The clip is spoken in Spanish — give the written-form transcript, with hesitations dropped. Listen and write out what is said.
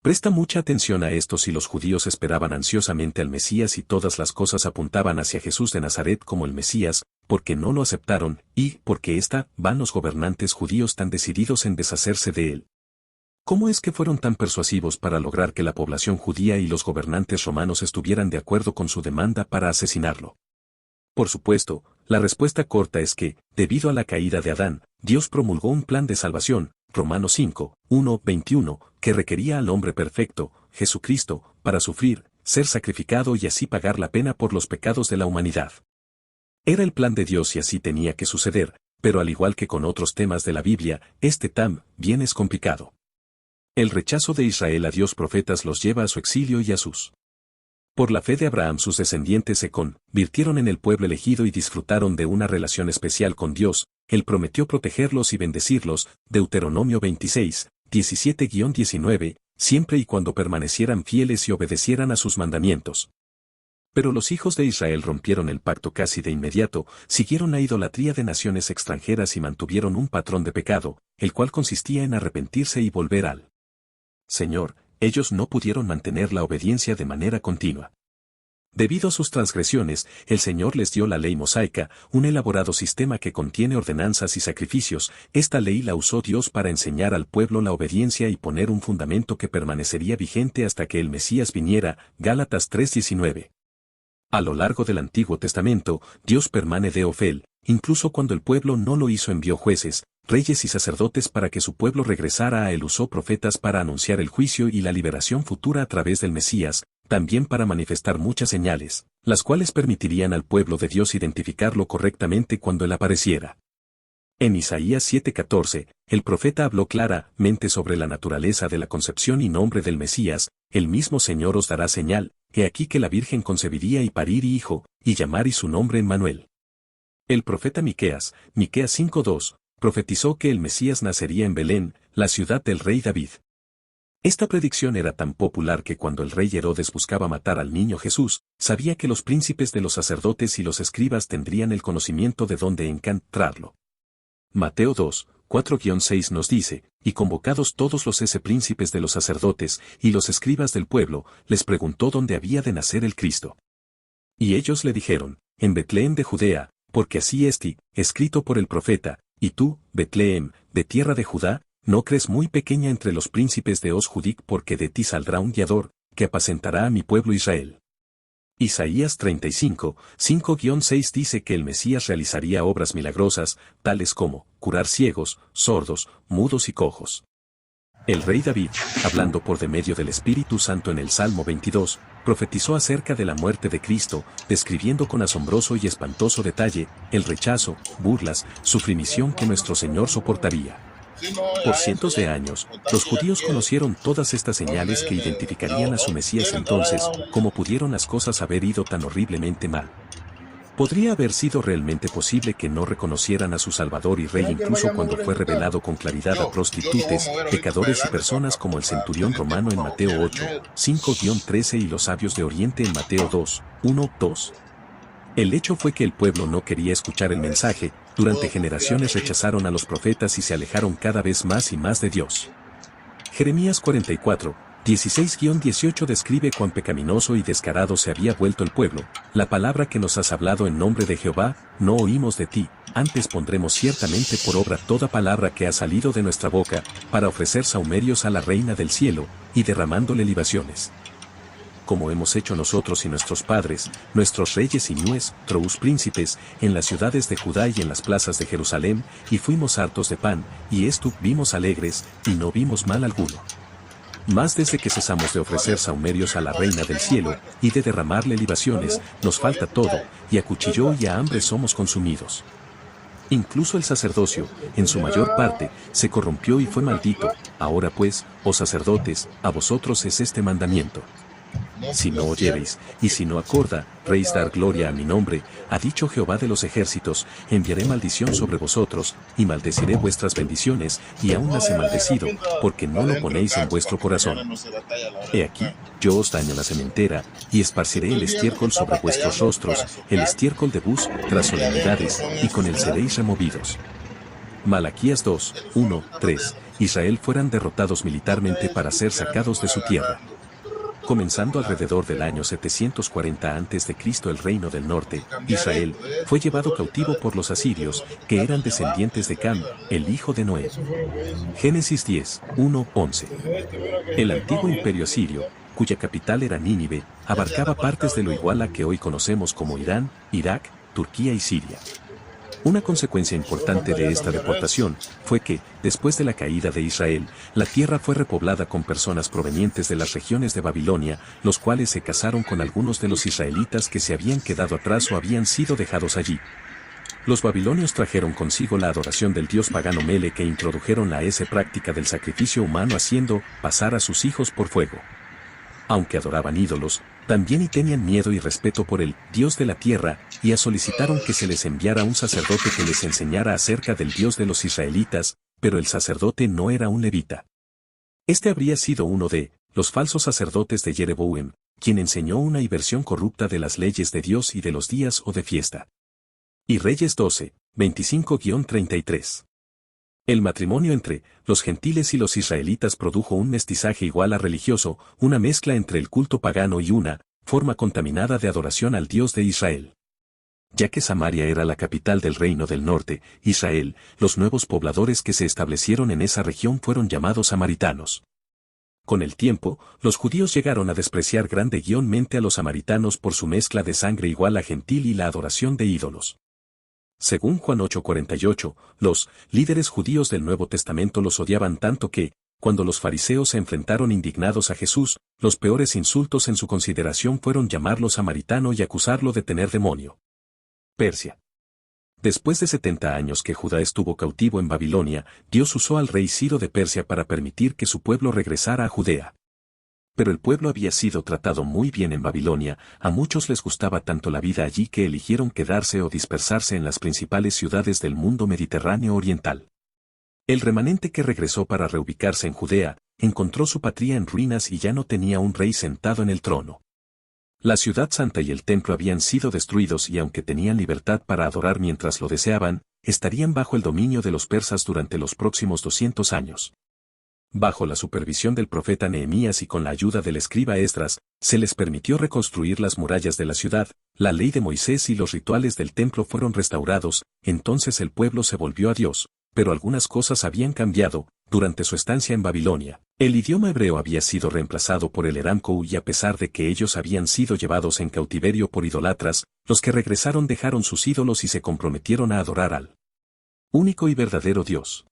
Presta mucha atención a esto si los judíos esperaban ansiosamente al Mesías y todas las cosas apuntaban hacia Jesús de Nazaret como el Mesías, porque no lo aceptaron, y porque van los gobernantes judíos tan decididos en deshacerse de él. ¿Cómo es que fueron tan persuasivos para lograr que la población judía y los gobernantes romanos estuvieran de acuerdo con su demanda para asesinarlo? Por supuesto, la respuesta corta es que, debido a la caída de Adán, Dios promulgó un plan de salvación, Romanos 5, 1, 21, que requería al hombre perfecto, Jesucristo, para sufrir, ser sacrificado y así pagar la pena por los pecados de la humanidad. Era el plan de Dios y así tenía que suceder, pero al igual que con otros temas de la Biblia, este también es complicado. El rechazo de Israel a Dios profetas los lleva a su exilio y a sus. Por la fe de Abraham sus descendientes se convirtieron en el pueblo elegido y disfrutaron de una relación especial con Dios. Él prometió protegerlos y bendecirlos, Deuteronomio 26, 17-19, siempre y cuando permanecieran fieles y obedecieran a sus mandamientos. Pero los hijos de Israel rompieron el pacto casi de inmediato, siguieron la idolatría de naciones extranjeras y mantuvieron un patrón de pecado, el cual consistía en arrepentirse y volver al Señor. Ellos no pudieron mantener la obediencia de manera continua. Debido a sus transgresiones, el Señor les dio la ley mosaica, un elaborado sistema que contiene ordenanzas y sacrificios. Esta ley la usó Dios para enseñar al pueblo la obediencia y poner un fundamento que permanecería vigente hasta que el Mesías viniera, Gálatas 3:19. A lo largo del Antiguo Testamento, Dios permaneció fiel, incluso cuando el pueblo no lo hizo envió jueces, reyes y sacerdotes para que su pueblo regresara a él, usó profetas para anunciar el juicio y la liberación futura a través del Mesías, también para manifestar muchas señales, las cuales permitirían al pueblo de Dios identificarlo correctamente cuando él apareciera. En Isaías 7:14, el profeta habló claramente sobre la naturaleza de la concepción y nombre del Mesías. El mismo Señor os dará señal, he aquí que la Virgen concebiría y pariría hijo, y llamarí su nombre Emmanuel. El profeta Miqueas 5:2, profetizó que el Mesías nacería en Belén, la ciudad del rey David. Esta predicción era tan popular que cuando el rey Herodes buscaba matar al niño Jesús, sabía que los príncipes de los sacerdotes y los escribas tendrían el conocimiento de dónde encontrarlo. Mateo 2, 4-6 nos dice, y convocados todos los príncipes de los sacerdotes y los escribas del pueblo, les preguntó dónde había de nacer el Cristo. Y ellos le dijeron, en Betlehem de Judea, porque así está escrito por el profeta, y tú, Betlehem, de tierra de Judá, no crees muy pequeña entre los príncipes de Judic, porque de ti saldrá un guiador, que apacentará a mi pueblo Israel. Isaías 35, 5-6 dice que el Mesías realizaría obras milagrosas, tales como curar ciegos, sordos, mudos y cojos. El rey David, hablando por de medio del Espíritu Santo en el Salmo 22, profetizó acerca de la muerte de Cristo, describiendo con asombroso y espantoso detalle el rechazo, burlas, sufrimiento que nuestro Señor soportaría. Por cientos de años, los judíos conocieron todas estas señales que identificarían a su Mesías. Entonces, ¿cómo pudieron las cosas haber ido tan horriblemente mal? ¿Podría haber sido realmente posible que no reconocieran a su Salvador y Rey incluso cuando fue revelado con claridad a prostitutes, pecadores y personas como el centurión romano en Mateo 8, 5-13 y los sabios de Oriente en Mateo 2, 1-2? El hecho fue que el pueblo no quería escuchar el mensaje. Durante generaciones rechazaron a los profetas y se alejaron cada vez más y más de Dios. Jeremías 44, 16-18 describe cuán pecaminoso y descarado se había vuelto el pueblo. La palabra que nos has hablado en nombre de Jehová, no oímos de ti, antes pondremos ciertamente por obra toda palabra que ha salido de nuestra boca, para ofrecer sahumerios a la reina del cielo, y derramándole libaciones. Como hemos hecho nosotros y nuestros padres, nuestros reyes y nuestros príncipes, en las ciudades de Judá y en las plazas de Jerusalén, y fuimos hartos de pan, y estuvimos alegres, y no vimos mal alguno. Mas desde que cesamos de ofrecer sahumerios a la reina del cielo, y de derramarle libaciones, nos falta todo, y a cuchillo y a hambre somos consumidos. Incluso el sacerdocio, en su mayor parte, se corrompió y fue maldito. Ahora pues, oh sacerdotes, a vosotros es este mandamiento. Si no oyereis, y si no acordaréis dar gloria a mi nombre, ha dicho Jehová de los ejércitos, enviaré maldición sobre vosotros, y maldeciré vuestras bendiciones, y aún las he maldecido, porque no lo ponéis en vuestro corazón. He aquí, yo os daño la sementera, y esparciré el estiércol sobre vuestros rostros, el estiércol de bus, tras solemnidades, y con él seréis removidos. Malaquías 2, 1, 3, Israel fueran derrotados militarmente para ser sacados de su tierra. Comenzando alrededor del año 740 a.C. el reino del norte, Israel, fue llevado cautivo por los asirios, que eran descendientes de Cam, el hijo de Noé. Génesis 10, 1, 11. El antiguo imperio asirio, cuya capital era Nínive, abarcaba partes de lo igual a que hoy conocemos como Irán, Irak, Turquía y Siria. Una consecuencia importante de esta deportación fue que, después de la caída de Israel, la tierra fue repoblada con personas provenientes de las regiones de Babilonia, los cuales se casaron con algunos de los israelitas que se habían quedado atrás o habían sido dejados allí. Los babilonios trajeron consigo la adoración del dios pagano Mele que introdujeron a esa práctica del sacrificio humano haciendo pasar a sus hijos por fuego. Aunque adoraban ídolos, también tenían miedo y respeto por el Dios de la tierra, y solicitaron que se les enviara un sacerdote que les enseñara acerca del Dios de los israelitas, pero el sacerdote no era un levita. Este habría sido uno de los falsos sacerdotes de Jeroboam, quien enseñó una versión corrupta de las leyes de Dios y de los días o de fiesta. Y Reyes 12, 25-33. El matrimonio entre los gentiles y los israelitas produjo un mestizaje igual a religioso, una mezcla entre el culto pagano y una forma contaminada de adoración al Dios de Israel. Ya que Samaria era la capital del reino del norte, Israel, los nuevos pobladores que se establecieron en esa región fueron llamados samaritanos. Con el tiempo, los judíos llegaron a despreciar grandemente a los samaritanos por su mezcla de sangre igual a gentil y la adoración de ídolos. Según Juan 8:48, los líderes judíos del Nuevo Testamento los odiaban tanto que, cuando los fariseos se enfrentaron indignados a Jesús, los peores insultos en su consideración fueron llamarlo samaritano y acusarlo de tener demonio. Persia. Después de 70 años que Judá estuvo cautivo en Babilonia, Dios usó al rey Ciro de Persia para permitir que su pueblo regresara a Judea. Pero el pueblo había sido tratado muy bien en Babilonia, a muchos les gustaba tanto la vida allí que eligieron quedarse o dispersarse en las principales ciudades del mundo mediterráneo oriental. El remanente que regresó para reubicarse en Judea, encontró su patria en ruinas y ya no tenía un rey sentado en el trono. La ciudad santa y el templo habían sido destruidos y aunque tenían libertad para adorar mientras lo deseaban, estarían bajo el dominio de los persas durante los próximos 200 años. Bajo la supervisión del profeta Nehemías y con la ayuda del escriba Esdras, se les permitió reconstruir las murallas de la ciudad, la ley de Moisés y los rituales del templo fueron restaurados, entonces el pueblo se volvió a Dios, pero algunas cosas habían cambiado, durante su estancia en Babilonia. El idioma hebreo había sido reemplazado por el arameo y a pesar de que ellos habían sido llevados en cautiverio por idólatras, los que regresaron dejaron sus ídolos y se comprometieron a adorar al único y verdadero Dios.